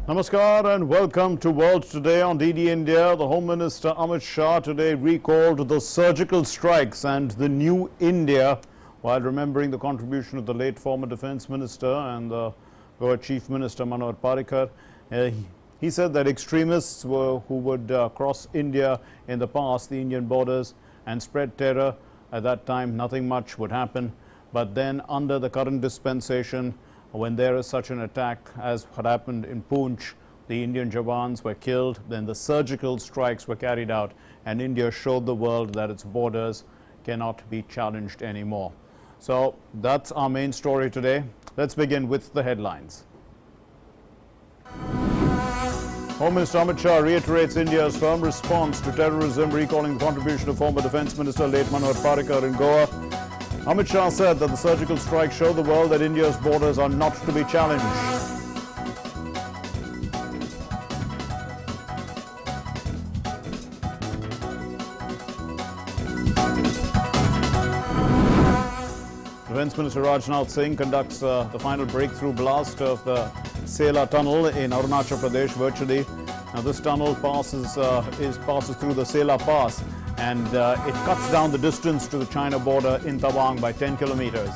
Namaskar and welcome to World Today on DD India. The Home Minister Amit Shah today recalled the surgical strikes and the new India while remembering the contribution of the late former Defence Minister and the Goa Chief Minister Malabar Phase. He said that extremists who would cross India in the past, the Indian borders, and spread terror, at that time nothing much would happen. But then under the current dispensation, when there is such an attack as what happened in Poonch, the Indian Jawans were killed, then the surgical strikes were carried out, and India showed the world that its borders cannot be challenged anymore. So that's our main story today. Let's begin with the headlines. Home Minister Amit Shah reiterates India's firm response to terrorism, recalling the contribution of former Defence Minister late Malabar Phase in Goa. Amit Shah said that the surgical strike showed the world that India's borders are not to be challenged. Defence Minister Arunachal conducts the final breakthrough blast of the Siachen Tunnel in Arunachal Pradesh virtually. Now this tunnel passes through the Sela Pass, and it cuts down the distance to the China border in Tawang by 10 kilometers.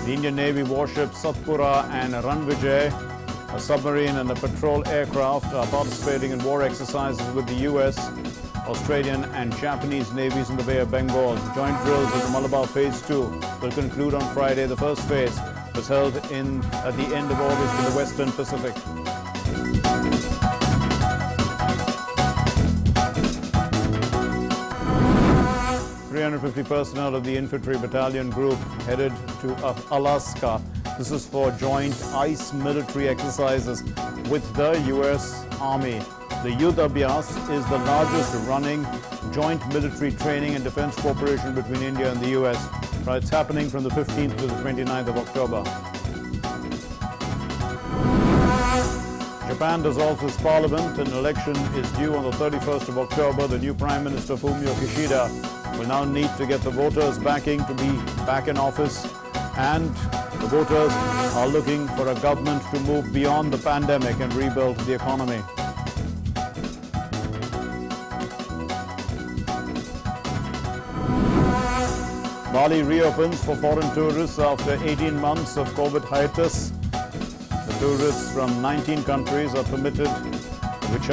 The Indian Navy warships Satpura and Ranvijay, a submarine and a patrol aircraft, are participating in war exercises with the US, Australian and Japanese navies in the Bay of Bengal. Joint drills of the Malabar Phase 2 will conclude on Friday. The first phase was held at the end of August in the Western Pacific. "350 personnel of the infantry battalion group headed to Alaska. This is for joint ICE military exercises with the US Army. The Yudh Abhyas is the largest running joint military training and defense cooperation between India and the US. It's happening from the 15th to the 29th of October. Japan dissolves its parliament. An election is due on the 31st of October. The new Prime Minister Fumio Kishida will now need to get the voters' backing to be back in office, and the voters are looking for a government to move beyond the pandemic and rebuild the economy. Bali reopens for foreign tourists after 18 months of COVID hiatus. The tourists from 19 countries are permitted, which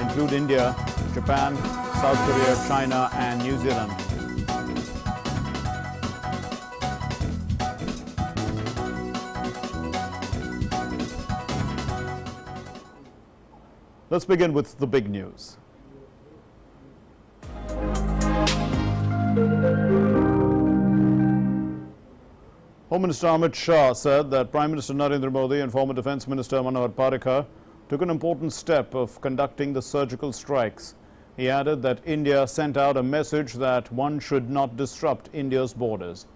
include India, Japan, South Korea, China, and New Zealand. Let's begin with the big news. Home Minister Amit Shah said that Prime Minister Narendra Modi and former Defence Minister Malabar Phase took an important step of conducting the surgical strikes. He added that India sent out a message that one should not disrupt India's borders.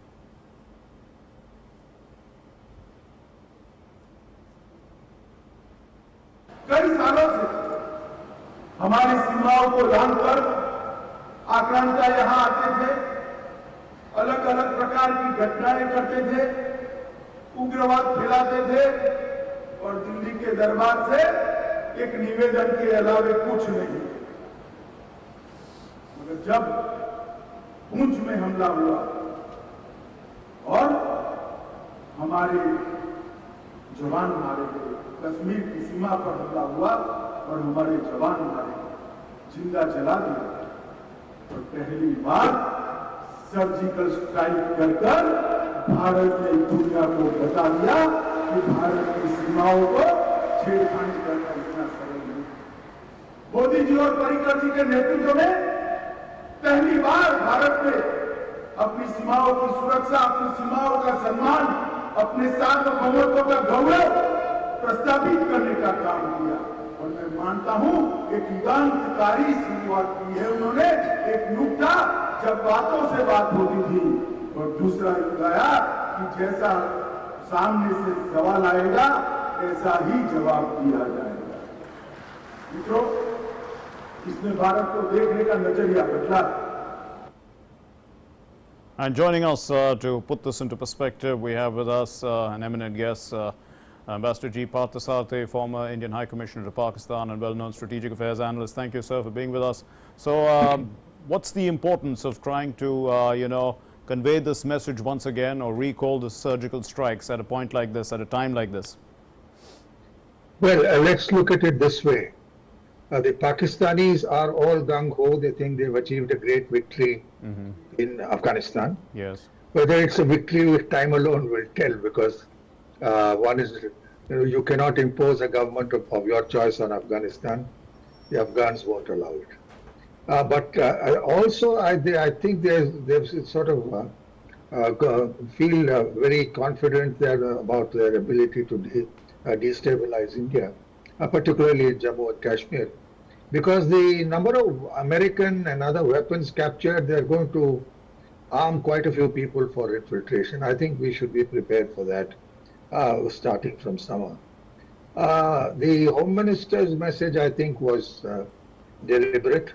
कई सालों से हमारी सीमाओं को लांघकर आक्रांता यहाँ आते थे, अलग अलग प्रकार की घटनाएं करते थे, उग्रवाद फैलाते थे और दिल्ली के दरबार से एक निवेदन के अलावे कुछ नहीं। मगर जब पूंछ में हमला हुआ और हमारे जवान मारे गए, कश्मीर की सीमा पर हमला हुआ और हमारे जवान मारे गए, जिंदा जला दिया, और पहली बार सर्जिकल स्ट्राइक कर भारत ने दुनिया को बता दिया कि भारत की सीमाओं को छेड़खानी करना इतना सरल नहीं। मोदी जी और पर्रिकर जी के नेतृत्व में पहली बार भारत ने अपनी सीमाओं की सुरक्षा, अपनी सीमाओं का सम्मान, अपने सार्वभौमत्व का गौरव प्रस्तावित करने का काम किया। और मैं मानता हूं एक युगांतकारी शुरुआत की है उन्होंने। एक युग था जब बातों से बात होती थी, और दूसरा युग आया कि जैसा सामने से सवाल आएगा ऐसा ही जवाब दिया जाएगा। मित्रों, इसने भारत को देखने का नजरिया बदला। And joining us to put this into perspective, we have with us an eminent guest, Ambassador G. Parthasarathy, former Indian High Commissioner to Pakistan and well-known strategic affairs analyst. Thank you, sir, for being with us. So, what's the importance of trying to, convey this message once again or recall the surgical strikes at a point like this, at a time like this? Well, let's look at it this way. The Pakistanis are all gung-ho. They think they've achieved a great victory in Afghanistan. Yes. Whether it's a victory with time alone will tell, because one is, you cannot impose a government of your choice on Afghanistan. The Afghans won't allow it. But also, I think they've sort of feel very confident about their ability to destabilize India, particularly in Jammu and Kashmir, because the number of American and other weapons captured, they're going to arm quite a few people for infiltration. I think we should be prepared for that, starting from summer. The Home Minister's message, I think, was deliberate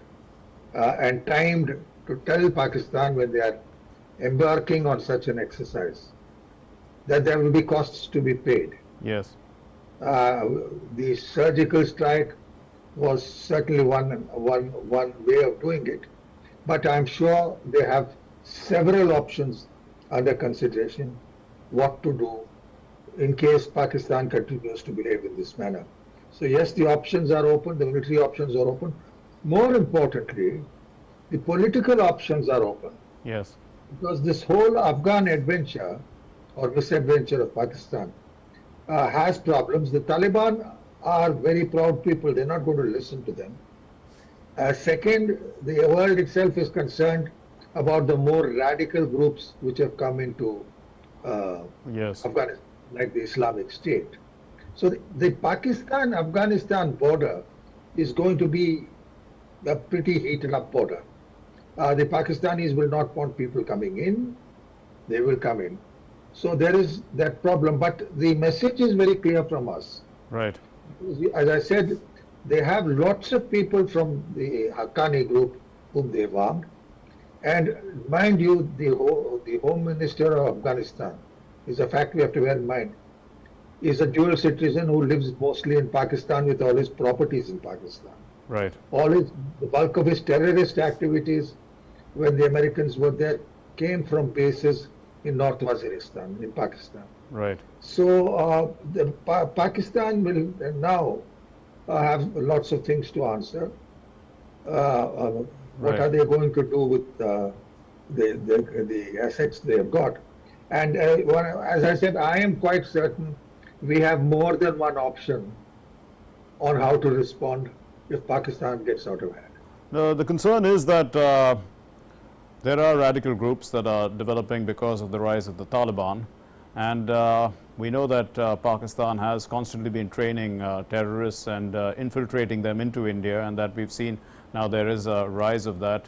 and timed to tell Pakistan, when they are embarking on such an exercise, that there will be costs to be paid. Yes. The surgical strike was certainly one way of doing it, but I'm sure they have several options under consideration what to do in case Pakistan continues to behave in this manner. So yes, the options are open, the military options are open. More importantly, the political options are open. Yes. Because this whole Afghan adventure or misadventure of Pakistan has problems. The Taliban are very proud people. They're not going to listen to them. Second, the world itself is concerned about the more radical groups which have come into Afghanistan, like the Islamic State. So the Pakistan-Afghanistan border is going to be a pretty heated up border. The Pakistanis will not want people coming in. They will come in. So there is that problem. But the message is very clear from us. Right. As I said, they have lots of people from the Haqqani group whom they've armed. And mind you, the Home Minister of Afghanistan is a fact we have to bear in mind. Is a dual citizen who lives mostly in Pakistan with all his properties in Pakistan. Right. The bulk of his terrorist activities, when the Americans were there, came from bases in North Waziristan, in Pakistan. Right. So Pakistan will now have lots of things to answer. What are they going to do with the assets they have got? And as I said, I am quite certain we have more than one option on how to respond if Pakistan gets out of hand. The concern is that there are radical groups that are developing because of the rise of the Taliban, and we know that Pakistan has constantly been training terrorists and infiltrating them into India, and that we've seen now there is a rise of that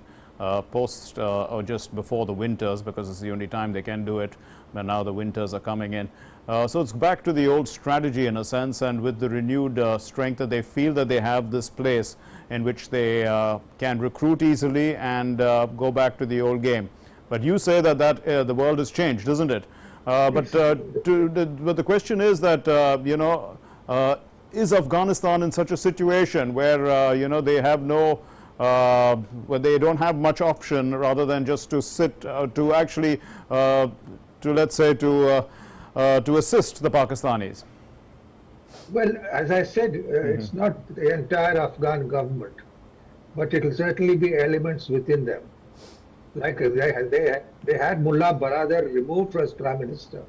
post or just before the winters, because it's the only time they can do it, but now the winters are coming in. So it's back to the old strategy in a sense, and with the renewed strength that they feel that they have this place in which they can recruit easily and go back to the old game. But you say that the world has changed, isn't it? But the question is that, is Afghanistan in such a situation where, they have no, where they don't have much option rather than just to sit, to actually, let's say, to assist the Pakistanis? Well, as I said, it's not the entire Afghan government, but it will certainly be elements within them. Like they had Mullah Baradar removed as Prime Minister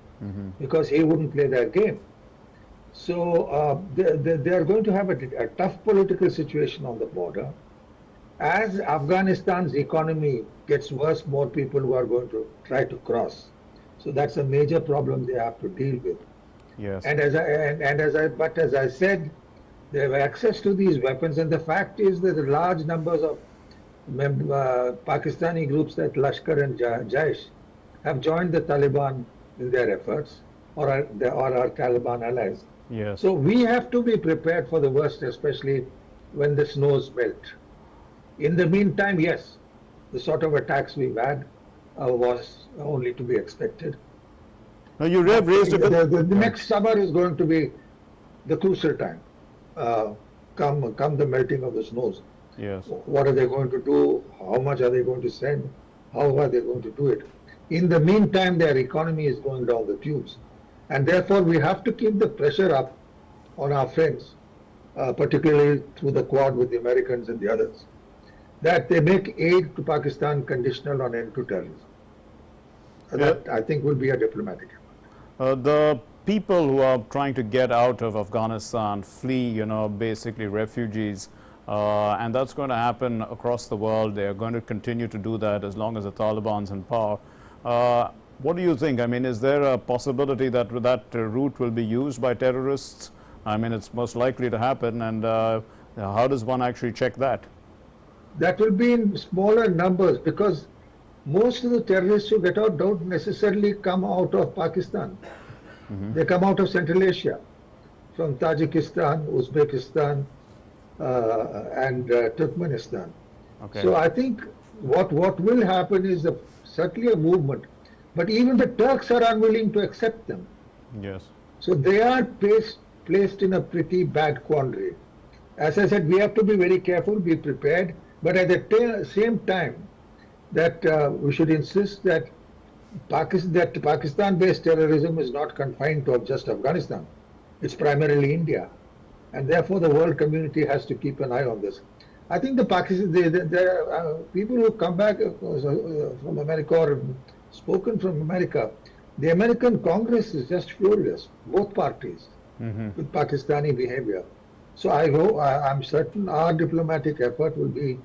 because he wouldn't play their game. So they are going to have a tough political situation on the border. As Afghanistan's economy gets worse, more people who are going to try to cross. So that's a major problem they have to deal with. Yes. But as I said, they have access to these weapons, and the fact is that the large numbers of Pakistani groups like Lashkar and Jaish have joined the Taliban in their efforts, or are Taliban allies. Yes. So we have to be prepared for the worst, especially when the snows melt. In the meantime, yes, the sort of attacks we've had was only to be expected. Now, you have raised a good... The next summer is going to be the crucial time. Come the melting of the snows. Yes. What are they going to do? How much are they going to send? How are they going to do it? In the meantime, their economy is going down the tubes. And therefore, we have to keep the pressure up on our friends, particularly through the Quad with the Americans and the others, that they make aid to Pakistan conditional on end to terrorism. That, I think, will be a diplomatic effort. The people who are trying to get out of Afghanistan, flee, basically refugees, and that's going to happen across the world. They are going to continue to do that as long as the Taliban's in power. What do you think? I mean, is there a possibility that that route will be used by terrorists? I mean, it's most likely to happen, and how does one actually check that? That will be in smaller numbers, because most of the terrorists who get out don't necessarily come out of Pakistan. They come out of Central Asia, from Tajikistan, Uzbekistan, and Turkmenistan. Okay. So I think what will happen is certainly a movement, but even the Turks are unwilling to accept them. Yes. So they are placed in a pretty bad quandary. As I said, we have to be very careful, be prepared, but at the same time, that we should insist that Pakistan-based terrorism is not confined to just Afghanistan. It's primarily India, and therefore the world community has to keep an eye on this. I think there are people who come back from America or spoken from America. The American Congress is just furious, both parties, with Pakistani behavior. So I'm certain our diplomatic effort will be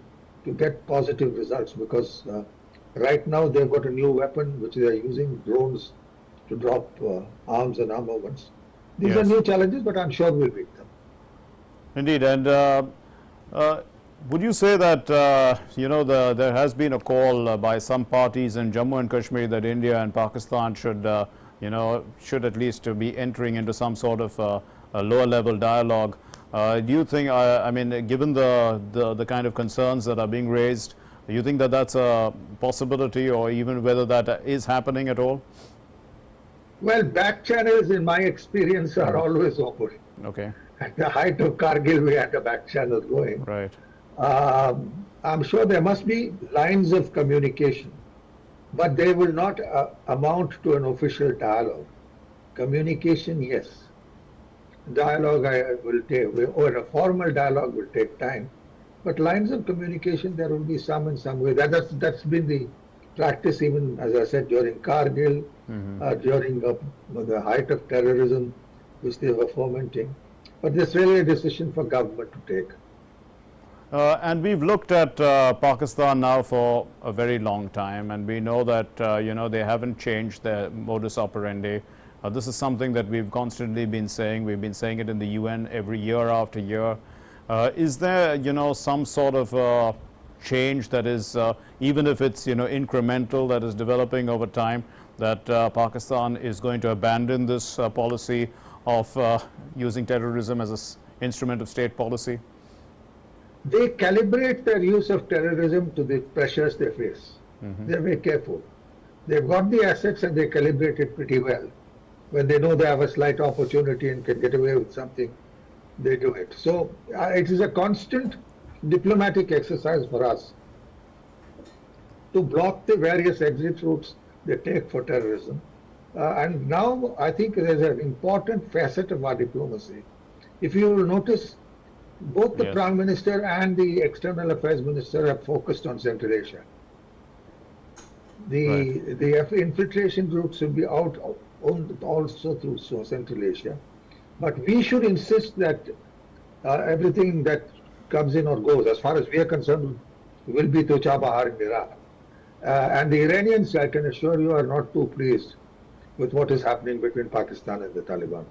to get positive results, because right now they've got a new weapon which they are using, drones, to drop arms and armaments. These are new challenges, but I'm sure we'll beat them. Indeed, and would you say that there has been a call by some parties in Jammu and Kashmir that India and Pakistan should should at least be entering into some sort of a lower level dialogue? Do you think, I mean, given the kind of concerns that are being raised, do you think that that's a possibility, or even whether that is happening at all? Well, back channels, in my experience, are always open. Okay. At the height of Kargil, we had the back channels going. Right. I'm sure there must be lines of communication, but they will not amount to an official dialogue. Communication, yes. Dialogue will take, or a formal dialogue will take time, but lines of communication, there will be some in some way. That's been the practice, even, as I said, during Kargil, during the height of terrorism, which they were fomenting. But there's really a decision for government to take. And we've looked at Pakistan now for a very long time, and we know that they haven't changed their modus operandi. This is something that we've constantly been saying. We've been saying it in the UN every year after year. Is there some sort of change that is, even if it's incremental, that is developing over time, that Pakistan is going to abandon this policy of using terrorism as an instrument of state policy? They calibrate their use of terrorism to the pressures they face. They're very careful. They've got the assets and they calibrate it pretty well. When they know they have a slight opportunity and can get away with something, they do it. So it is a constant diplomatic exercise for us to block the various exit routes they take for terrorism. And now I think there's an important facet of our diplomacy. If you will notice, both the Prime Minister and the External Affairs Minister have focused on Central Asia. The infiltration routes will be out also through Central Asia. But we should insist that everything that comes in or goes, as far as we are concerned, will be to Chabahar in Iraq. And the Iranians, I can assure you, are not too pleased with what is happening between Pakistan and the Taliban.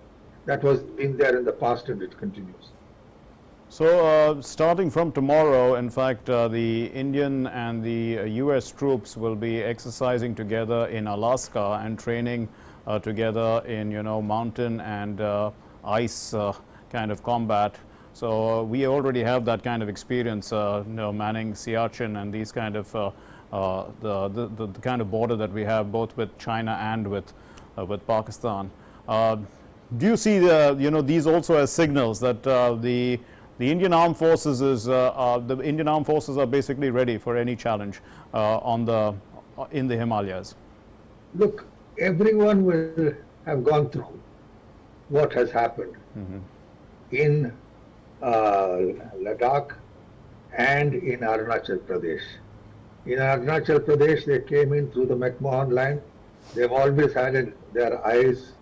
That was been there in the past and it continues. So starting from tomorrow, in fact, the Indian and the US troops will be exercising together in Alaska and training together in, mountain and ice kind of combat. So we already have that kind of experience, manning Siachen and these kind of the kind of border that we have both with China and with Pakistan. Do you see these also as signals that the Indian Armed Forces are basically ready for any challenge in the Himalayas? Look, everyone will have gone through what has happened in Ladakh and in Arunachal Pradesh. In Arunachal Pradesh, they came in through the McMahon line. They've always had their eyes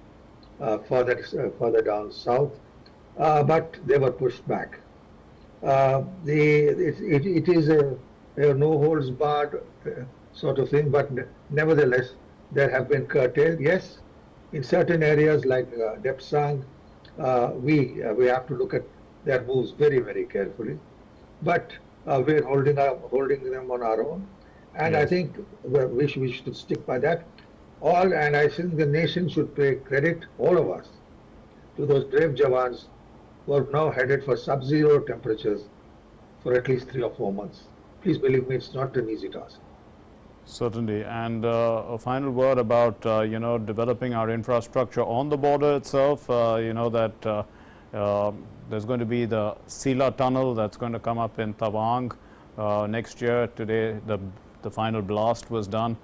further down south, but they were pushed back. It is a no holds barred sort of thing, but nevertheless, there have been curtailed. Yes, in certain areas like Depsang, we have to look at their moves very, very carefully. But we're holding them on our own, and yes. I think we should stick by that. And I think the nation should pay credit, all of us, to those brave Jawans who are now headed for sub-zero temperatures for at least 3 or 4 months. Please believe me, it's not an easy task. Certainly. And a final word about developing our infrastructure on the border itself. That there's going to be the Siachen Tunnel that's going to come up in Tawang next year. Today, the final blast was done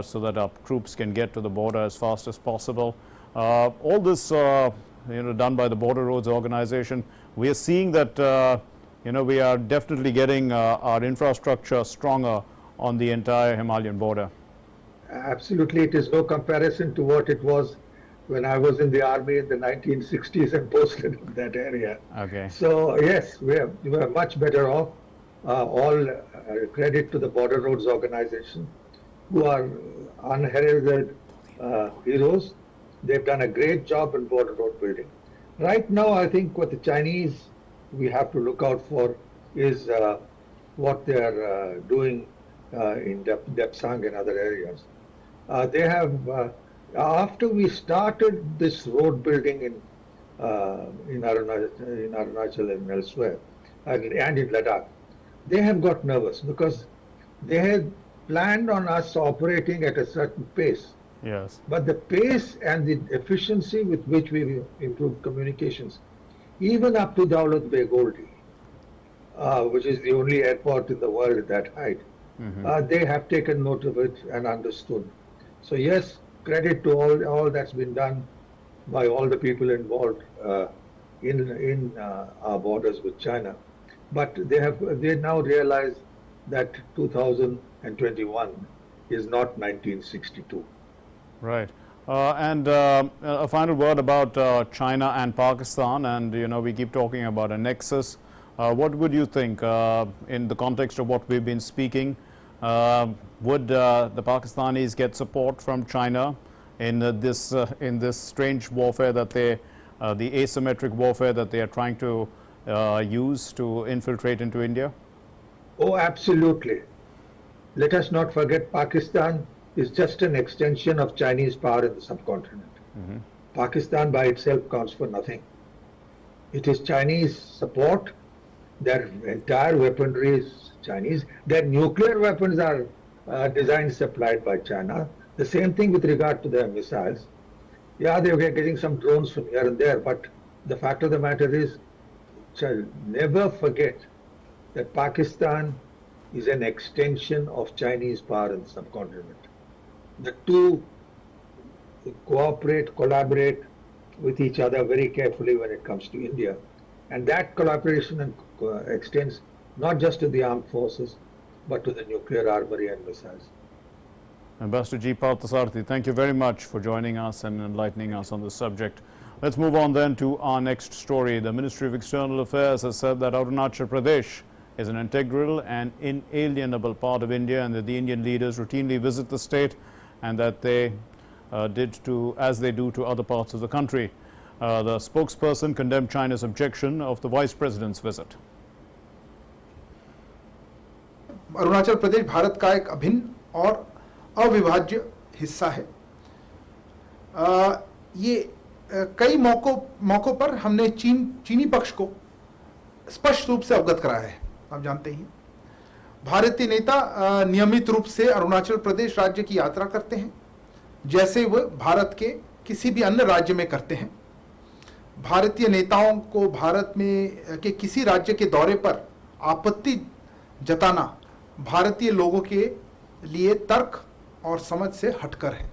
so that our troops can get to the border as fast as possible. All this, done by the Border Roads Organization. We are seeing that we are definitely getting our infrastructure stronger on the entire Himalayan border. Absolutely, it is no comparison to what it was when I was in the army in the 1960s and posted in that area. Okay. So yes, we are much better off. All credit to the Border Roads Organization, who are unheralded heroes. They've done a great job in border road building. Right now, I think what the Chinese we have to look out for is what they are doing in Depsang and other areas. They have, after we started this road building in Arunachal and elsewhere, and in Ladakh, they have got nervous because they had planned on us operating at a certain pace. Yes. But the pace and the efficiency with which we improved communications, even up to Dawlat Beg Oldi, which is the only airport in the world at that height, they have taken note of it and understood. So yes, credit to all that's been done by all the people involved in our borders with China. But they now realize that 2021 is not 1962. Right. And a final word about China and Pakistan, and we keep talking about a nexus. What would you think in the context of what we've been speaking? Would the Pakistanis get support from China in this strange warfare that the asymmetric warfare that they are trying to use to infiltrate into India? Oh, absolutely. Let us not forget Pakistan is just an extension of Chinese power in the subcontinent. Pakistan by itself counts for nothing. It is Chinese support. Their entire weaponry is Chinese. Their nuclear weapons are designed, supplied by China. The same thing with regard to their missiles. Yeah, they were getting some drones from here and there, but the fact of the matter is, never forget that Pakistan is an extension of Chinese power in the subcontinent. The two cooperate, collaborate with each other very carefully when it comes to India. And that collaboration extends not just to the armed forces, but to the nuclear armory and missiles. Ambassador G. Parthasarathy, thank you very much for joining us and enlightening us on this subject. Let's move on then to our next story. The Ministry of External Affairs has said that Arunachal Pradesh is an integral and inalienable part of India, and that the Indian leaders routinely visit the state, and that they as they do to other parts of the country. The spokesperson condemned China's objection of the Vice President's visit. Arunachal Pradesh Bharat का एक अभिन्न और अविभाज्य हिस्सा है। ये कई मौकों पर हमने चीनी पक्ष को स्पष्ट रूप से अवगत कराया है, आप जानते हैं। भारतीय नेता नियमित रूप से अरुणाचल प्रदेश राज्य की यात्रा करते हैं, जैसे वह भारत के किसी भी अन्य राज्य में करते हैं। भारतीय नेताओं को भारत में के किसी राज्य के दौरे पर आपत्ति जताना भारतीय लोगों के लिए तर्क और समझ से हटकर है।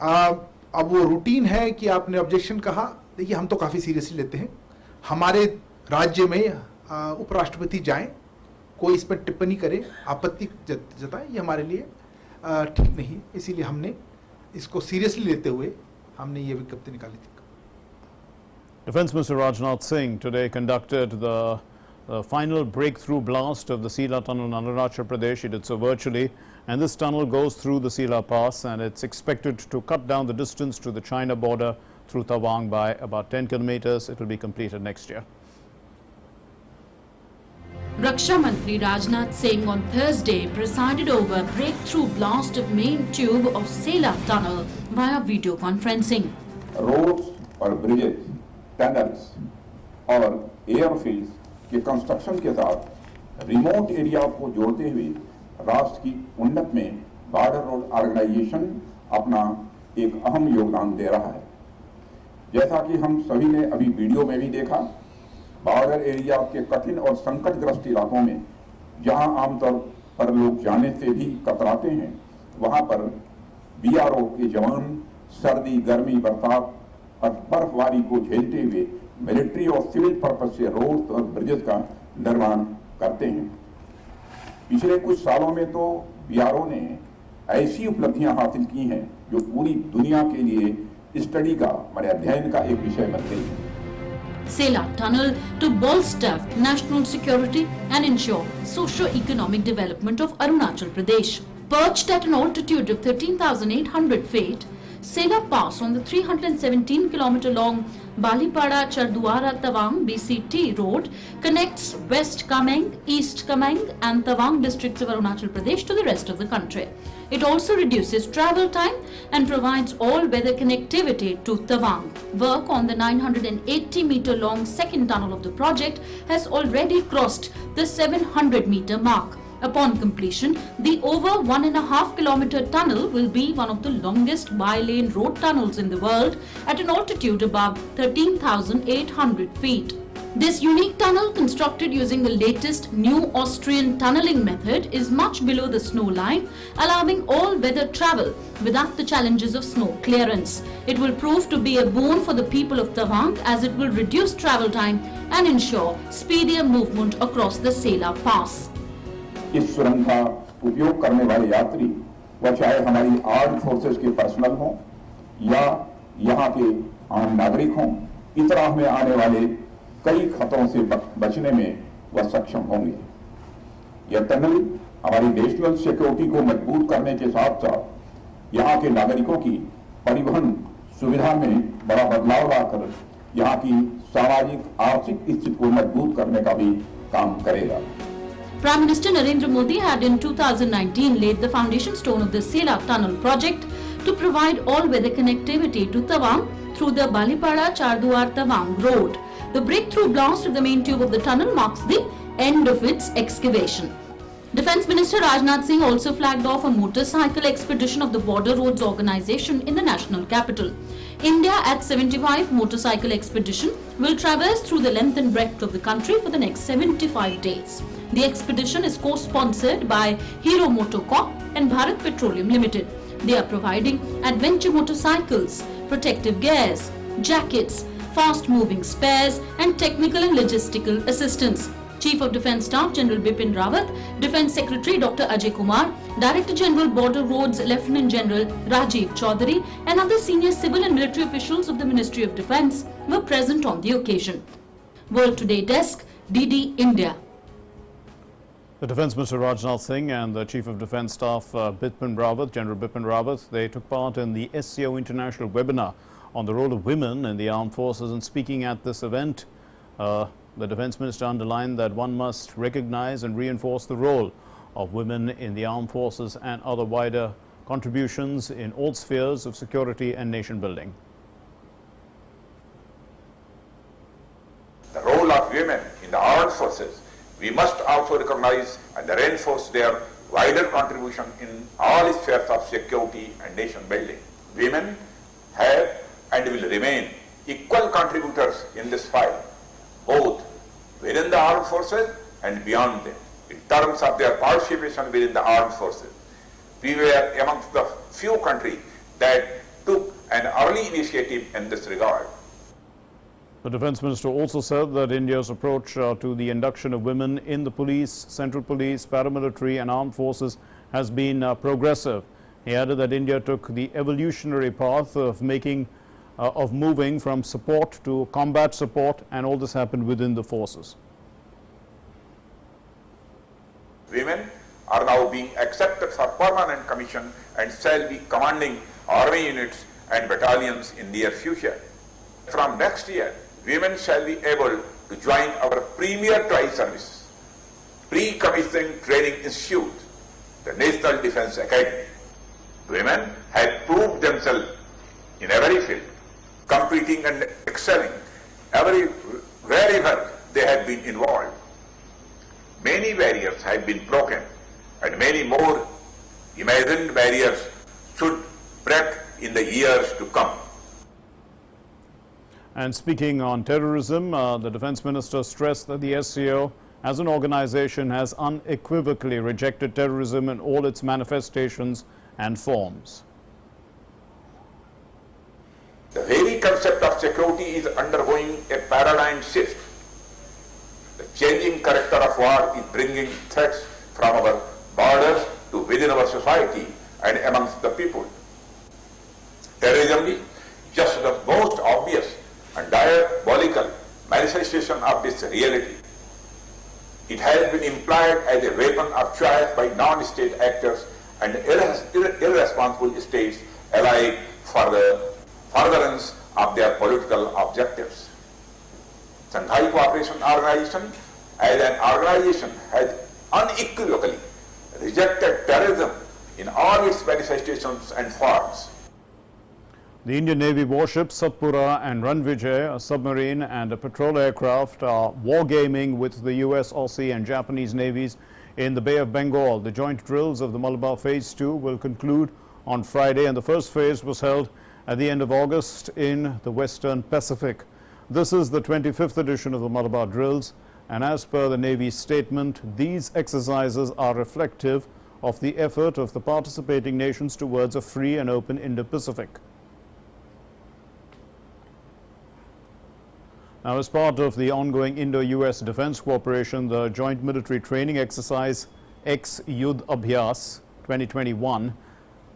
अब वो रूटीन है कि आपने ऑब्जेक्शन कहा, देखिए हम तो काफ़ी सीरियसली लेते हैं। हमारे राज्य में उपराष्ट्रपति जाएं, कोई इस पर टिप्पणी करे, आपत्ति जताए, ये हमारे लिए ठीक नहीं है। इसीलिए हमने इसको सीरियसली लेते हुए हमने ये विज्ञप्ति निकाली थी। Defence Minister Rajnath Singh today conducted the final breakthrough blast of the Siachen Tunnel in Arunachal Pradesh. He did so virtually, and this tunnel goes through the Siachen Pass, and it's expected to cut down the distance to the China border through Tawang by about 10 kilometers. It will be completed next year. Raksha Mantri Rajnath Singh on Thursday presided over a breakthrough blast of main tube of Siachen Tunnel via video conferencing. Roads और bridges, tunnels और airfields के construction के साथ remote area को जोड़ते हुए राष्ट्र की उन्नत में बॉर्डर रोड ऑर्गेनाइजेशन अपना एक अहम योगदान दे रहा है। जैसा कि हम सभी ने अभी वीडियो में भी देखा, बॉर्डर एरिया के कठिन और संकटग्रस्त इलाकों में जहां आमतौर पर लोग जाने से भी कतराते हैं, वहां पर बीआरओ के जवान सर्दी, गर्मी, बरसात और बर्फबारी को झेलते हुए मिलिट्री और सिविल पर्पज से रोड और ब्रिजेस का निर्माण करते हैं। पिछले कुछ सालों में तो बीआरओ ने ऐसी उपलब्धियां हासिल की हैं जो पूरी दुनिया के लिए स्टडी का, माने अध्ययन का एक विषय बन गई है। Siachen Tunnel to bolster national security and ensure socio-economic development of Arunachal Pradesh. Perched at an altitude of 13,800 feet, Siachen Pass on the 317-kilometer long Balipada Charduara Tawang BCT road connects West Kameng, East Kameng and Tawang districts of Arunachal Pradesh to the rest of the country. It also reduces travel time and provides all-weather connectivity to Tawang. Work on the 980-meter-long second tunnel of the project has already crossed the 700-meter mark. Upon completion, the over 1.5-kilometer tunnel will be one of the longest bi-lane road tunnels in the world at an altitude above 13,800 feet. This unique tunnel, constructed using the latest new Austrian tunneling method, is much below the snow line, allowing all-weather travel without the challenges of snow clearance. It will prove to be a boon for the people of Tawang as it will reduce travel time and ensure speedier movement across the Siachen Pass. इस सुरंग का उपयोग करने वाले यात्री, वह चाहे हमारी आर्म्ड फोर्सेस के पर्सनल हों या यहाँ के आम नागरिक हों, इस राह में आने वाले कई खतरों से बचने में वह सक्षम होंगे। यह टनल हमारी नेशनल सिक्योरिटी को मजबूत करने के साथ साथ यहाँ के नागरिकों की परिवहन सुविधा में बड़ा बदलाव लाकर यहाँ की सामाजिक आर्थिक स्थिति को मजबूत करने का भी काम करेगा। Prime Minister Narendra Modi had in 2019 laid the foundation stone of the Siachen Tunnel project to provide all-weather connectivity to Tawang through the Balipada Charduar Tawang road. The breakthrough blast of the main tube of the tunnel marks the end of its excavation. Defence Minister Rajnath Singh also flagged off a motorcycle expedition of the Border Roads Organisation in the national capital. India at 75 motorcycle expedition will traverse through the length and breadth of the country for the next 75 days. The expedition is co-sponsored by Hero Motocorp and Bharat Petroleum Limited. They are providing adventure motorcycles, protective gears, jackets, fast-moving spares and technical and logistical assistance. Chief of Defence Staff General Bipin Rawat, Defence Secretary Dr. Ajay Kumar, Director General Border Roads Lieutenant General Rajiv Chaudhary and other senior civil and military officials of the Ministry of Defence were present on the occasion. World Today Desk, DD India. The Defence Minister Rajnath Singh and the Chief of Defence Staff Bipin Rawat, General Bipin Rawat, they took part in the SCO International webinar on the role of women in the armed forces. And speaking at this event, the Defence Minister underlined that one must recognise and reinforce the role of women in the armed forces and other wider contributions in all spheres of security and nation building. The role of women in the armed forces we must also recognize and reinforce their wider contribution in all spheres of security and nation building. Women have and will remain equal contributors in this fight, both within the armed forces and beyond them. In terms of their participation within the armed forces, we were amongst the few countries that took an early initiative in this regard. The Defence Minister also said that India's approach to the induction of women in the police, central police, paramilitary and armed forces has been progressive. He added that India took the evolutionary path of moving from support to combat support, and all this happened within the forces. Women are now being accepted for permanent commission and shall be commanding army units and battalions in near future. From next year, women shall be able to join our premier tri-service, pre-commissioning training institute, the National Defence Academy. Women have proved themselves in every field, competing and excelling wherever they have been involved. Many barriers have been broken, and many more imagined barriers should break in the years to come. And speaking on terrorism, the Defence Minister stressed that the SCO as an organization has unequivocally rejected terrorism in all its manifestations and forms. The very concept of security is undergoing a paradigm shift. The changing character of war is bringing threats from our borders to within our society and amongst the people. Terrorism is just the most obvious and diabolical manifestation of this reality. It has been employed as a weapon of choice by non-state actors and irresponsible states alike for the furtherance of their political objectives. Shanghai Cooperation Organization as an organization has unequivocally rejected terrorism in all its manifestations and forms. The Indian Navy warships Satpura and Ranvijay, a submarine and a patrol aircraft, are wargaming with the US, Aussie and Japanese navies in the Bay of Bengal. The joint drills of the Malabar Phase 2 will conclude on Friday, and the first phase was held at the end of August in the Western Pacific. This is the 25th edition of the Malabar drills, and as per the Navy's statement, these exercises are reflective of the effort of the participating nations towards a free and open Indo-Pacific. Now, as part of the ongoing Indo-US defense cooperation, the Joint Military Training Exercise Ex-Yudh Abhyas 2021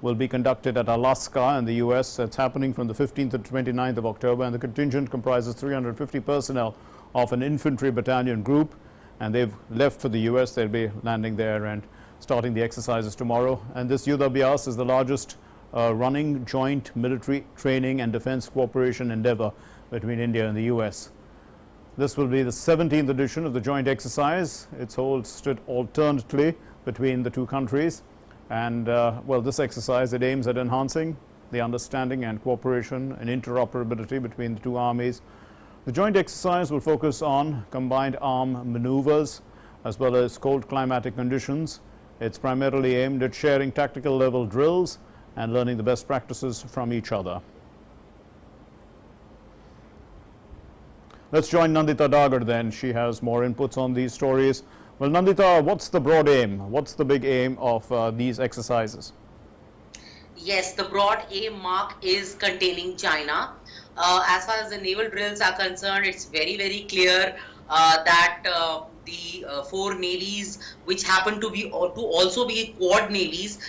will be conducted at Alaska in the US. It's happening from the 15th to 29th of October, and the contingent comprises 350 personnel of an infantry battalion group, and they've left for the US. They'll be landing there and starting the exercises tomorrow. And this Yudh Abhyas is the largest running joint military training and defense cooperation endeavor between India and the US. This will be the 17th edition of the joint exercise. It's hosted alternately between the two countries. And, well, this exercise, it aims at enhancing the understanding and cooperation and interoperability between the two armies. The joint exercise will focus on combined arm maneuvers as well as cold climatic conditions. It's primarily aimed at sharing tactical level drills and learning the best practices from each other. Let's join Nandita Dagar then. She has more inputs on these stories. Well, Nandita, what's the broad aim? What's the big aim of these exercises? Yes, the broad aim, Mark, is containing China. As far as the naval drills are concerned, it's very, very clear that the four navies, which happen to also be quad navies,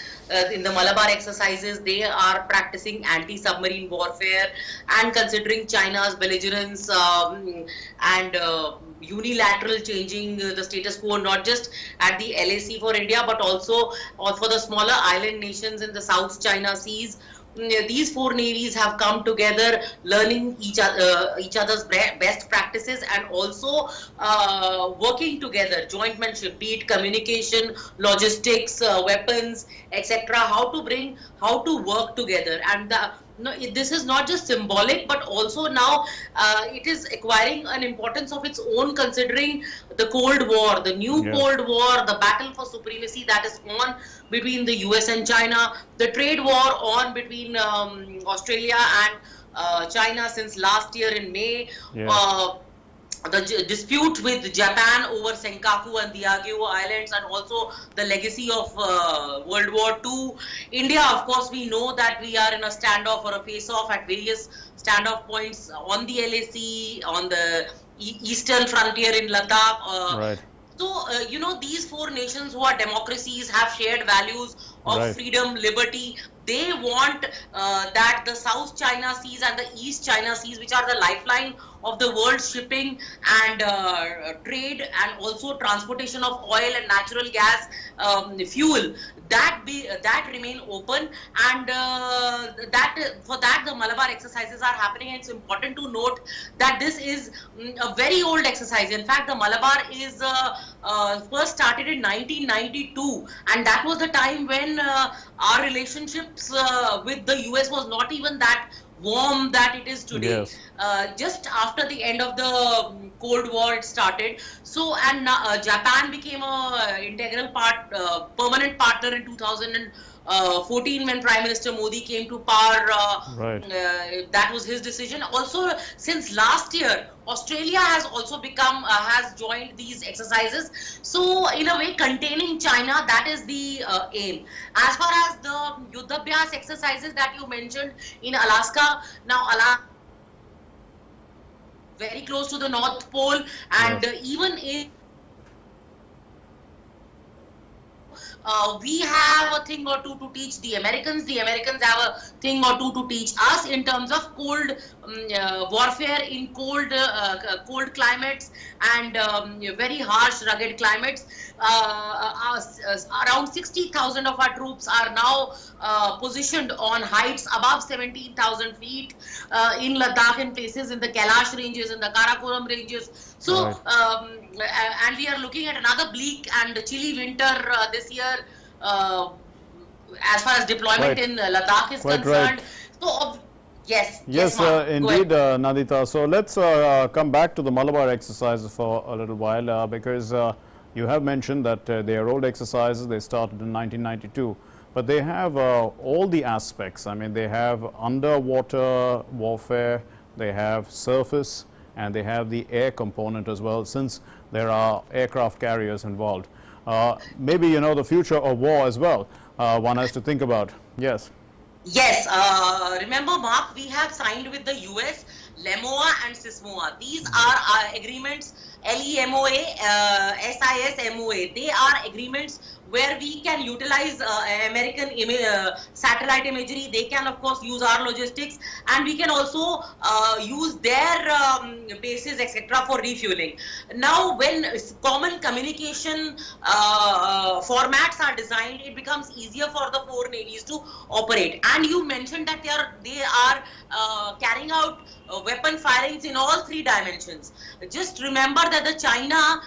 in the Malabar exercises, they are practicing anti-submarine warfare and considering China's belligerence and unilateral changing the status quo, not just at the LAC for India, but also for the smaller island nations in the South China Seas. These four navies have come together, learning each other's best practices and also working together, jointmanship, be it communication, logistics, weapons, etc. How to work together. And no, this is not just symbolic, but also now it is acquiring an importance of its own, considering the Cold War, the new Cold War, the battle for supremacy that is on between the US and China, the trade war on between Australia and China since last year in May. The dispute with Japan over Senkaku and Diageo Islands, and also the legacy of World War II. India, of course, we know that we are in a standoff or a face-off at various standoff points on the LAC, on the eastern frontier in Ladakh. So, you know, these four nations who are democracies have shared values of freedom, liberty. They want that the South China Seas and the East China Seas, which are the lifeline of the world's shipping and trade, and also transportation of oil and natural gas, fuel, that remain open, and for that the Malabar exercises are happening. And it's important to note that this is a very old exercise. In fact, the Malabar is first started in 1992, and that was the time when our relationships with the US was not even that warm that it is today. Just after the end of the Cold War it started. So, and Japan became a integral part, permanent partner in 2014 when Prime Minister Modi came to power. That was his decision. Also, since last year, Australia has also become, has joined these exercises. So, in a way, containing China, that is the aim. As far as the Yuddhabhyas exercises that you mentioned in Alaska, now Alaska very close to the North Pole, and even in we have a thing or two to teach the Americans. The Americans have a thing or two to teach us in terms of cold warfare in cold climates and very harsh, rugged climates. Around 60,000 of our troops are now positioned on heights above 17,000 feet in Ladakh, in places in the Kailash ranges, in the Karakoram ranges. So, and we are looking at another bleak and chilly winter this year as far as deployment in Ladakh is concerned. So, yes, indeed, Nandita. So let's come back to the Malabar exercises for a little while, because you have mentioned that they are old exercises. They started in 1992, but they have all the aspects. I mean, they have underwater warfare, they have surface, and they have the air component as well, since there are aircraft carriers involved. Maybe, you know, the future of war as well, one has to think about. Yes. Yes, remember, Mark, we have signed with the US LEMOA and SISMOA. These are agreements, LEMOA, SISMOA. They are agreements where we can utilize American satellite imagery. They can, of course, use our logistics, and we can also use their bases, etc., for refueling. Now, when common communication formats are designed, it becomes easier for the four navies to operate. And you mentioned that they are carrying out weapon firings in all three dimensions. Just remember that the China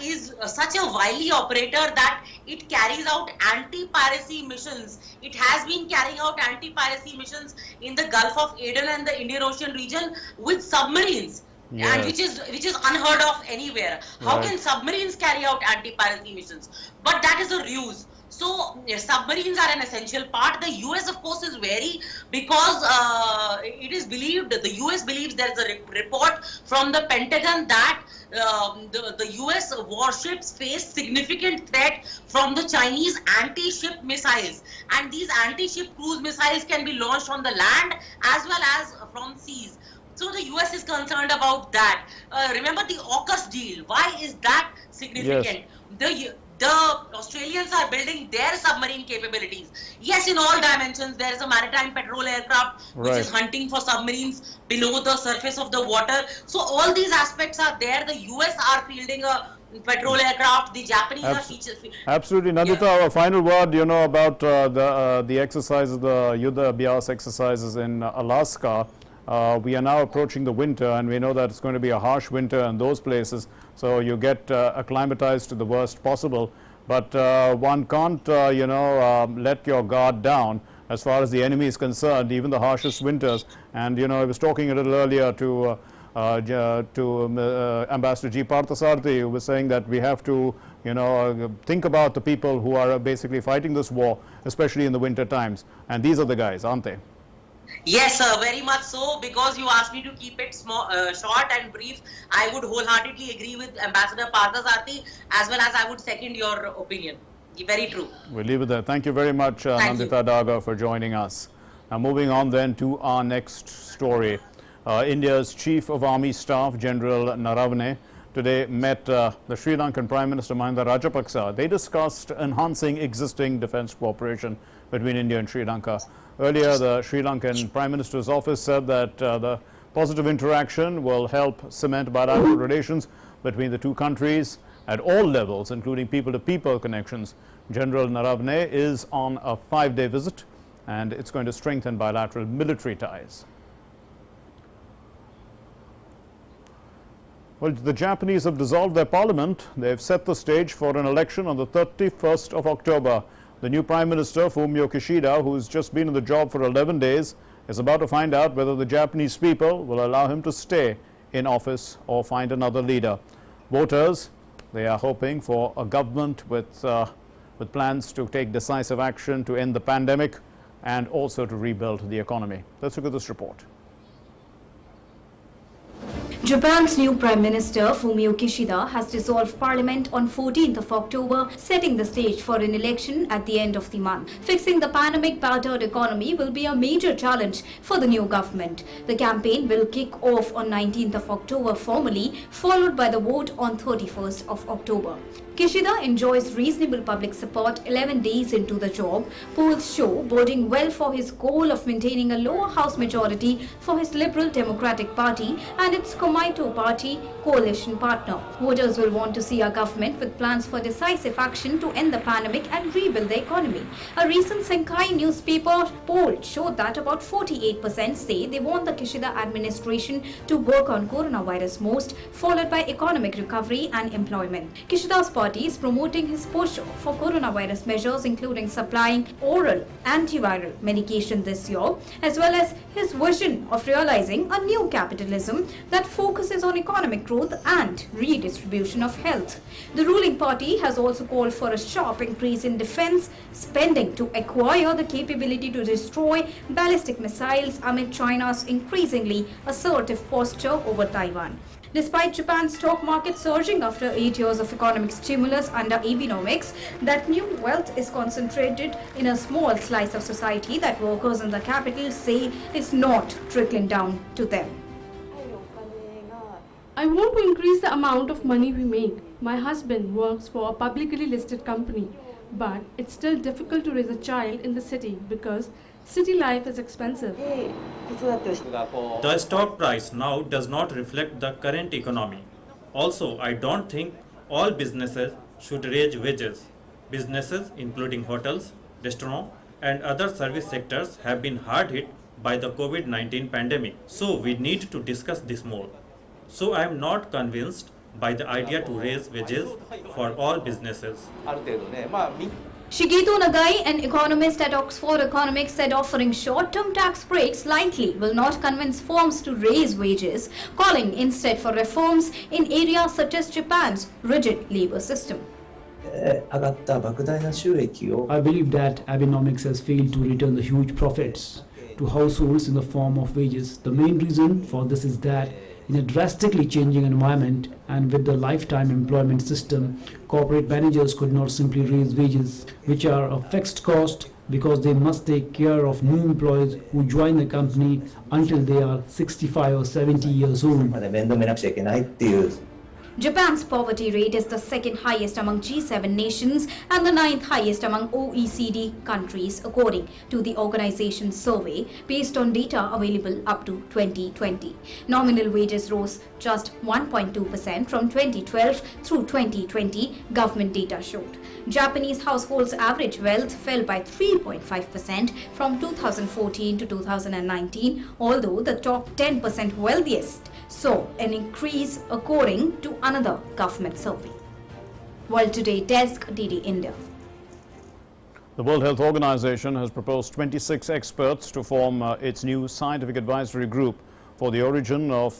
is such a wily operator that it carries out anti-piracy missions. It has been carrying out anti-piracy missions in the Gulf of Aden and the Indian Ocean region with submarines. And which is unheard of anywhere. How can submarines carry out anti-piracy missions? But that is a ruse. So submarines are an essential part. The US, of course, is wary because it is believed, the US believes there is a report from the Pentagon that the US warships face significant threat from the Chinese anti-ship missiles. And these anti-ship cruise missiles can be launched on the land as well as from seas. So the US is concerned about that. Remember the AUKUS deal. Why is that significant? The Australians are building their submarine capabilities. Yes, in all dimensions, there is a maritime patrol aircraft which is hunting for submarines below the surface of the water. So all these aspects are there. The US are fielding a patrol aircraft. The Japanese are featured. Absolutely. Nandita, a final word, you know, about the exercises, the Yuddhabhyas exercises in Alaska. We are now approaching the winter, and we know that it's going to be a harsh winter in those places, so you get acclimatized to the worst possible. but one can't, let your guard down as far as the enemy is concerned, even the harshest winters. And, I was talking a little earlier to Ambassador G. Parthasarathi, who was saying that we have to, think about the people who are basically fighting this war, especially in the winter times. And these are the guys, aren't they? Yes, sir, very much so. Because you asked me to keep it short and brief, I would wholeheartedly agree with Ambassador Parthasarathi, as well as I would second your opinion. Very true. We'll leave it there. Thank you very much, Nandita Daga, for joining us. Now, moving on then to our next story. India's Chief of Army Staff, General Naravane, today met the Sri Lankan Prime Minister Mahinda Rajapaksa. They discussed enhancing existing defence cooperation between India and Sri Lanka. Earlier, the Sri Lankan Prime Minister's office said that the positive interaction will help cement bilateral relations between the two countries at all levels, including people-to-people connections. General Naravane is on a 5-day visit, and it's going to strengthen bilateral military ties. Well, the Japanese have dissolved their parliament. They've set the stage for an election on the 31st of October. The new Prime Minister, Fumio Kishida, who's just been in the job for 11 days, is about to find out whether the Japanese people will allow him to stay in office or find another leader. Voters, they are hoping for a government with plans to take decisive action to end the pandemic and also to rebuild the economy. Let's look at this report. Japan's new Prime Minister Fumio Kishida has dissolved parliament on 14th of October, setting the stage for an election at the end of the month. Fixing the pandemic-battered economy will be a major challenge for the new government. The campaign will kick off on 19th of October formally, followed by the vote on 31st of October. Kishida enjoys reasonable public support 11 days into the job. Polls show boding well for his goal of maintaining a lower house majority for his Liberal Democratic Party and its Komeito Party coalition partner. Voters will want to see a government with plans for decisive action to end the pandemic and rebuild the economy. A recent Senkai newspaper poll showed that about 48% say they want the Kishida administration to work on coronavirus most, followed by economic recovery and employment. Kishida's party is promoting his push for coronavirus measures, including supplying oral antiviral medication this year, as well as his vision of realizing a new capitalism that focuses on economic growth and redistribution of health. The ruling party has also called for a sharp increase in defense spending to acquire the capability to destroy ballistic missiles amid China's increasingly assertive posture over Taiwan. Despite Japan's stock market surging after 8 years of economic stimulus under Abenomics, that new wealth is concentrated in a small slice of society that workers in the capital say is not trickling down to them. I want to increase the amount of money we make. My husband works for a publicly listed company, but it's still difficult to raise a child in the city because city life is expensive. The stock price now does not reflect the current economy. Also, I don't think all businesses should raise wages. Businesses, including hotels, restaurants, and other service sectors, have been hard hit by the COVID-19 pandemic. So we need to discuss this more. So I am not convinced by the idea to raise wages for all businesses. Shigeto Nagai, an economist at Oxford Economics, said offering short-term tax breaks likely will not convince firms to raise wages, calling instead for reforms in areas such as Japan's rigid labor system. I believe that Abenomics has failed to return the huge profits to households in the form of wages. The main reason for this is that in a drastically changing environment and with the lifetime employment system, corporate managers could not simply raise wages, which are a fixed cost, because they must take care of new employees who join the company until they are 65 or 70 years old. Japan's poverty rate is the second highest among G7 nations and the 9th highest among OECD countries, according to the organization's survey based on data available up to 2020. Nominal wages rose just 1.2% from 2012 through 2020, government data showed. Japanese households' average wealth fell by 3.5% from 2014 to 2019, although the top 10% wealthiest saw an increase according to another government survey. World Today Desk, DD India. The World Health Organization has proposed 26 experts to form its new scientific advisory group for the origin of,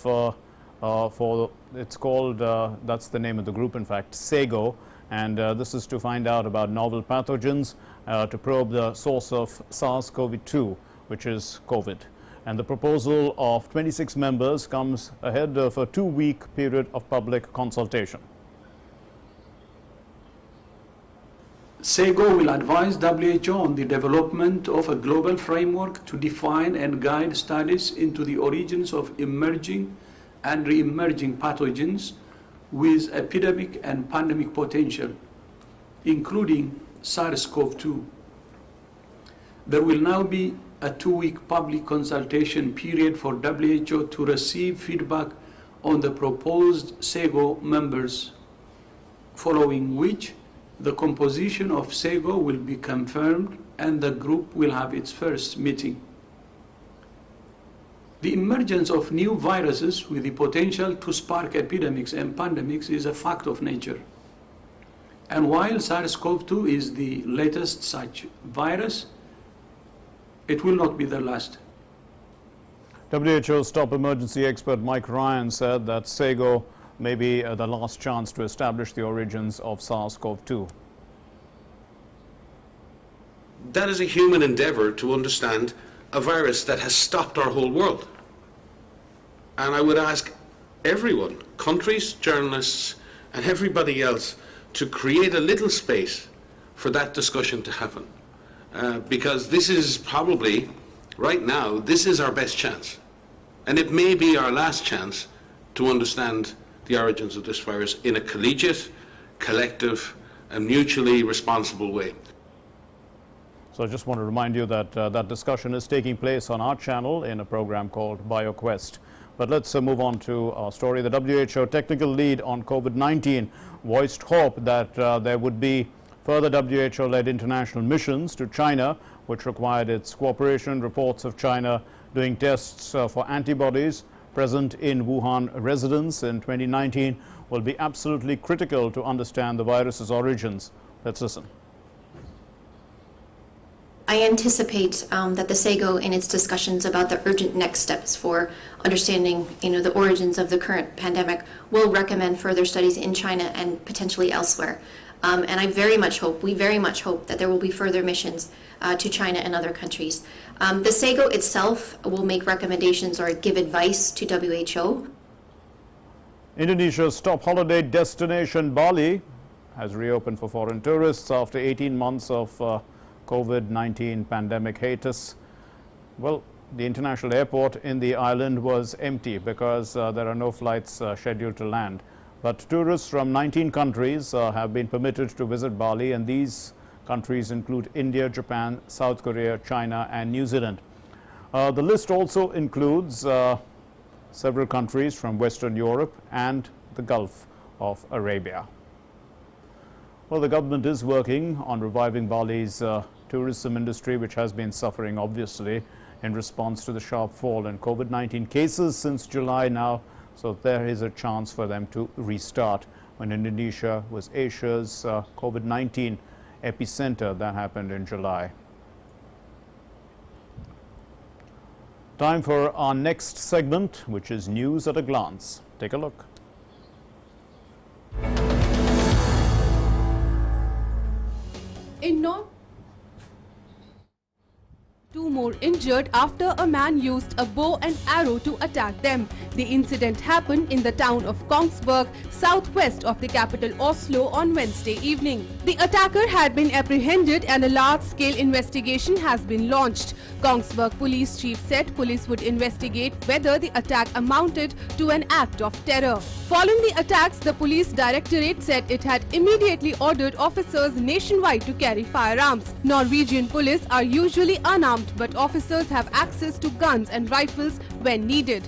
it's called, that's the name of the group in fact, SAGO, and this is to find out about novel pathogens, to probe the source of SARS-CoV-2, which is COVID. And the proposal of 26 members comes ahead of a 2-week period of public consultation. SAGO will advise WHO on the development of a global framework to define and guide studies into the origins of emerging and re-emerging pathogens with epidemic and pandemic potential, including SARS-CoV-2. There will now be a 2-week public consultation period for WHO to receive feedback on the proposed SAGO members, following which the composition of SAGO will be confirmed and the group will have its first meeting. The emergence of new viruses with the potential to spark epidemics and pandemics is a fact of nature. And while SARS-CoV-2 is the latest such virus, it will not be the last. WHO's top emergency expert Mike Ryan said that SAGO may be the last chance to establish the origins of SARS-CoV-2. That is a human endeavor to understand a virus that has stopped our whole world. And I would ask everyone, countries, journalists, and everybody else, to create a little space for that discussion to happen. Because this is probably, right now, this is our best chance. And it may be our last chance to understand the origins of this virus in a collegiate, collective, and mutually responsible way. So I just want to remind you that that discussion is taking place on our channel in a program called BioQuest. But let's move on to our story. The WHO technical lead on COVID-19 voiced hope that there would be further WHO-led international missions to China, which required its cooperation. Reports of China doing tests for antibodies present in Wuhan residents in 2019 will be absolutely critical to understand the virus's origins. Let's listen. I anticipate that the SAGO in its discussions about the urgent next steps for understanding, the origins of the current pandemic will recommend further studies in China and potentially elsewhere. And we very much hope that there will be further missions to China and other countries. The SAGO itself will make recommendations or give advice to WHO. Indonesia's top holiday destination, Bali, has reopened for foreign tourists after 18 months of COVID-19 pandemic hiatus. Well, the international airport in the island was empty because there are no flights scheduled to land. But tourists from 19 countries have been permitted to visit Bali, and these countries include India, Japan, South Korea, China, and New Zealand. The list also includes several countries from Western Europe and the Gulf of Arabia. Well, the government is working on reviving Bali's tourism industry, which has been suffering, obviously, in response to the sharp fall in COVID-19 cases since July now. So there is a chance for them to restart when Indonesia was Asia's COVID-19 epicenter. That happened in July. Time for our next segment, which is News at a Glance. Take a look. In North, 2 more injured after a man used a bow and arrow to attack them. The incident happened in the town of Kongsberg, southwest of the capital Oslo on Wednesday evening. The attacker had been apprehended and a large-scale investigation has been launched. Kongsberg police chief said police would investigate whether the attack amounted to an act of terror. Following the attacks, the police directorate said it had immediately ordered officers nationwide to carry firearms. Norwegian police are usually unarmed, but officers have access to guns and rifles when needed.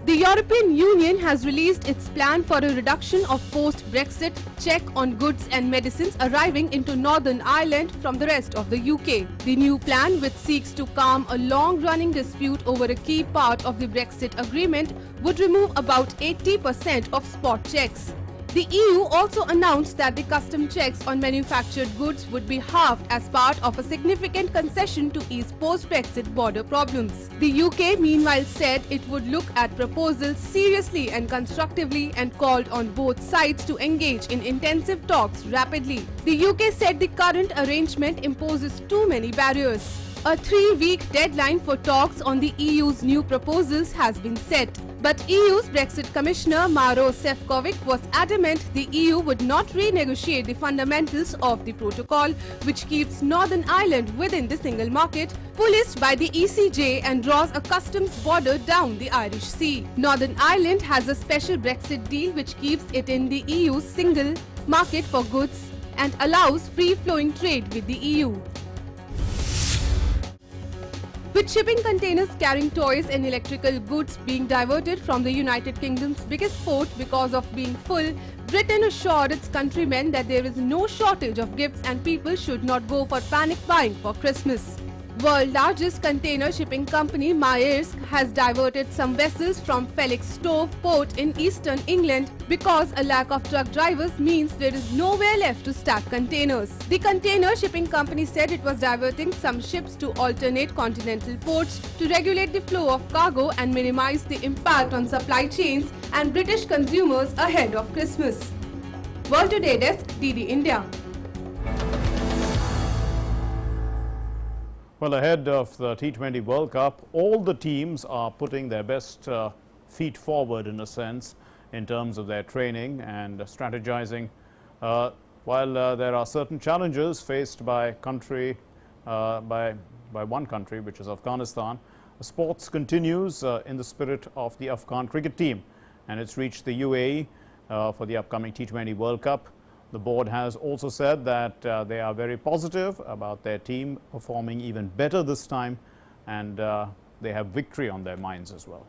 The European Union has released its plan for a reduction of post-Brexit check on goods and medicines arriving into Northern Ireland from the rest of the UK. The new plan, which seeks to calm a long-running dispute over a key part of the Brexit agreement, would remove about 80% of spot checks. The EU also announced that the custom checks on manufactured goods would be halved as part of a significant concession to ease post-Brexit border problems. The UK meanwhile said it would look at proposals seriously and constructively and called on both sides to engage in intensive talks rapidly. The UK said the current arrangement imposes too many barriers. A 3-week deadline for talks on the EU's new proposals has been set. But EU's Brexit Commissioner Maro Sefcovic was adamant the EU would not renegotiate the fundamentals of the protocol, which keeps Northern Ireland within the single market, policed by the ECJ, and draws a customs border down the Irish Sea. Northern Ireland has a special Brexit deal which keeps it in the EU's single market for goods and allows free-flowing trade with the EU. With shipping containers carrying toys and electrical goods being diverted from the United Kingdom's biggest port because of being full, Britain assured its countrymen that there is no shortage of gifts and people should not go for panic buying for Christmas. World's largest container shipping company Maersk has diverted some vessels from Felixstowe port in eastern England because a lack of truck drivers means there is nowhere left to stack containers. The container shipping company said it was diverting some ships to alternate continental ports to regulate the flow of cargo and minimize the impact on supply chains and British consumers ahead of Christmas. World Today Desk, DD India. Well, ahead of the T20 World Cup, all the teams are putting their best feet forward, in a sense, in terms of their training and strategizing. While there are certain challenges faced by one country, which is Afghanistan, sports continues in the spirit of the Afghan cricket team, and it's reached the UAE for the upcoming T20 World Cup. The board has also said that they are very positive about their team performing even better this time, and they have victory on their minds as well.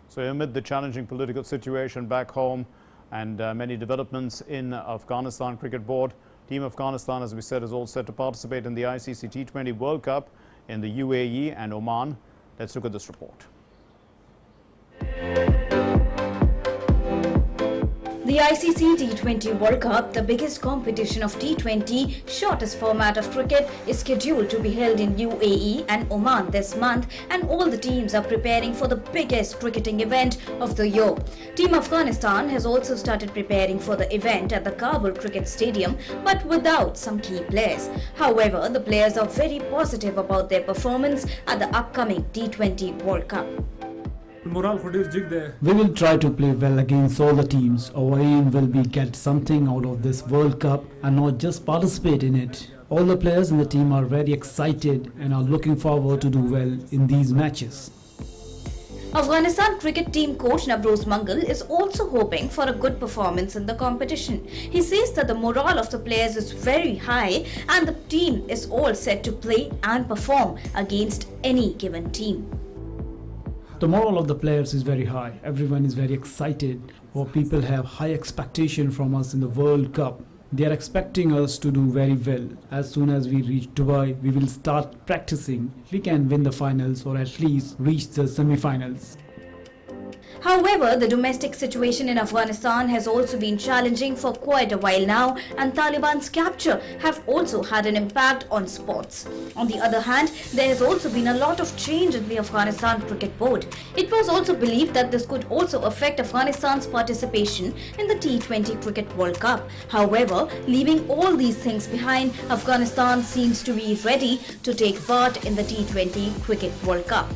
So amid the challenging political situation back home and many developments in Afghanistan Cricket Board, Team Afghanistan, as we said, is all set to participate in the ICC T20 World Cup in the UAE and Oman. Let's look at this report. The ICC T20 World Cup, the biggest competition of T20 shortest format of cricket, is scheduled to be held in UAE and Oman this month, and all the teams are preparing for the biggest cricketing event of the year. Team Afghanistan has also started preparing for the event at the Kabul Cricket Stadium, but without some key players. However, the players are very positive about their performance at the upcoming T20 World Cup. We will try to play well against all the teams. Our aim will be get something out of this World Cup and not just participate in it. All the players in the team are very excited and are looking forward to do well in these matches. Afghanistan cricket team coach Navroz Mangal is also hoping for a good performance in the competition. He says that the morale of the players is very high and the team is all set to play and perform against any given team. The morale of the players is very high. Everyone is very excited. Our people have high expectation from us in the World Cup. They are expecting us to do very well. As soon as we reach Dubai, we will start practicing. We can win the finals or at least reach the semi-finals. However, the domestic situation in Afghanistan has also been challenging for quite a while now, and Taliban's capture have also had an impact on sports. On the other hand, there has also been a lot of change in the Afghanistan Cricket Board. It was also believed that this could also affect Afghanistan's participation in the T20 Cricket World Cup. However, leaving all these things behind, Afghanistan seems to be ready to take part in the T20 Cricket World Cup.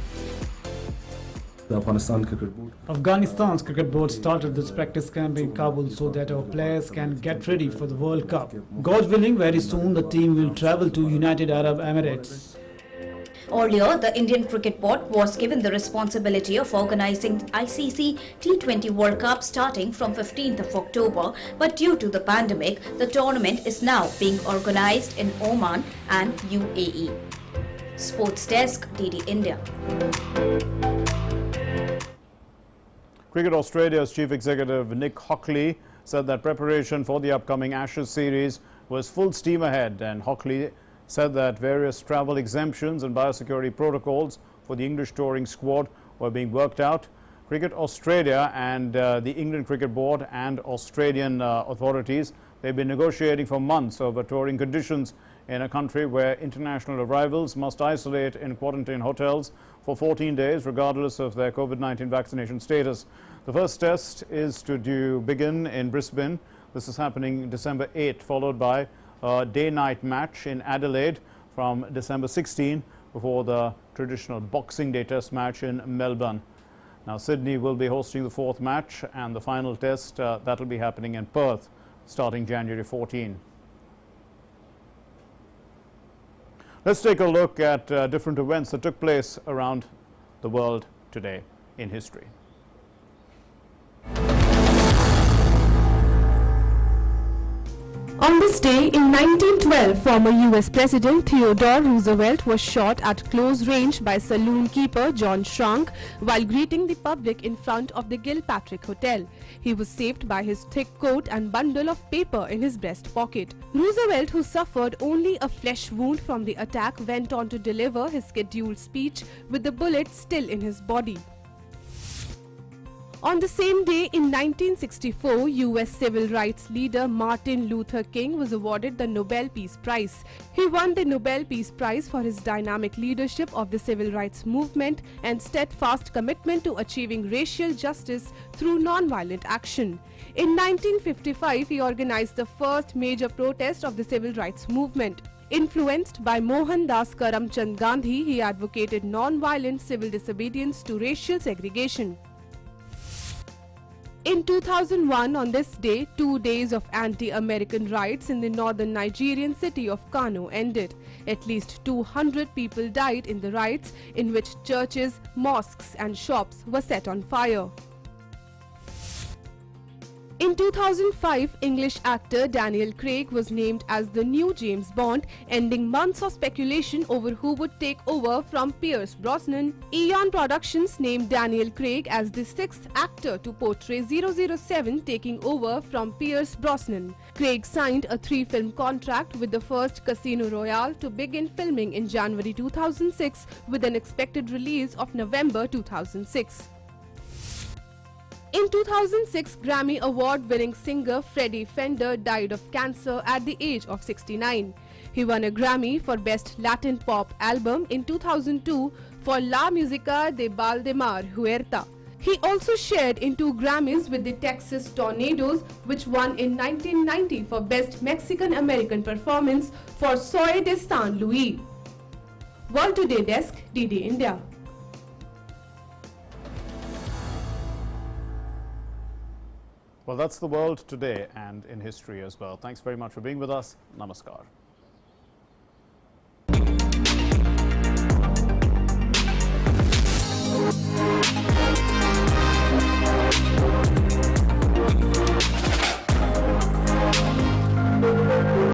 The Afghanistan's cricket board started this practice camp in Kabul so that our players can get ready for the World Cup. God willing, very soon the team will travel to United Arab Emirates. Earlier, the Indian Cricket Board was given the responsibility of organizing ICC T20 World Cup starting from 15th of October, but due to the pandemic, the tournament is now being organized in Oman and UAE. Sports Desk, DD India. Cricket Australia's Chief Executive Nick Hockley said that preparation for the upcoming Ashes series was full steam ahead, and Hockley said that various travel exemptions and biosecurity protocols for the English touring squad were being worked out. Cricket Australia and the England Cricket Board and Australian authorities, they've been negotiating for months over touring conditions in a country where international arrivals must isolate in quarantine hotels for 14 days regardless of their COVID-19 vaccination status. The first test is to begin in Brisbane. This is happening December 8, followed by a day-night match in Adelaide from December 16 before the traditional Boxing Day test match in Melbourne. Now Sydney will be hosting the fourth match, and the final test that will be happening in Perth starting January 14. Let's take a look at different events that took place around the world today in history. On this day in 1912, former US President Theodore Roosevelt was shot at close range by saloon keeper John Shrunk while greeting the public in front of the Gilpatrick Hotel. He was saved by his thick coat and bundle of paper in his breast pocket. Roosevelt, who suffered only a flesh wound from the attack, went on to deliver his scheduled speech with the bullet still in his body. On the same day in 1964, US civil rights leader Martin Luther King was awarded the Nobel Peace Prize. He won the Nobel Peace Prize for his dynamic leadership of the civil rights movement and steadfast commitment to achieving racial justice through non-violent action. In 1955, he organized the first major protest of the civil rights movement. Influenced by Mohandas Karamchand Gandhi, he advocated non-violent civil disobedience to racial segregation. In 2001, on this day, 2 days of anti-American riots in the northern Nigerian city of Kano ended. At least 200 people died in the riots, in which churches, mosques and shops were set on fire. In 2005, English actor Daniel Craig was named as the new James Bond, ending months of speculation over who would take over from Pierce Brosnan. Eon Productions named Daniel Craig as the sixth actor to portray 007, taking over from Pierce Brosnan. Craig signed a 3-film contract with the first Casino Royale to begin filming in January 2006 with an expected release of November 2006. In 2006, Grammy Award-winning singer Freddie Fender died of cancer at the age of 69. He won a Grammy for Best Latin Pop Album in 2002 for La Música de Valdemar Huerta. He also shared in 2 Grammys with the Texas Tornadoes, which won in 1990 for Best Mexican-American Performance for Soy de San Luis. World Today Desk, DD India. Well, that's the world today and in history as well. Thanks very much for being with us. Namaskar.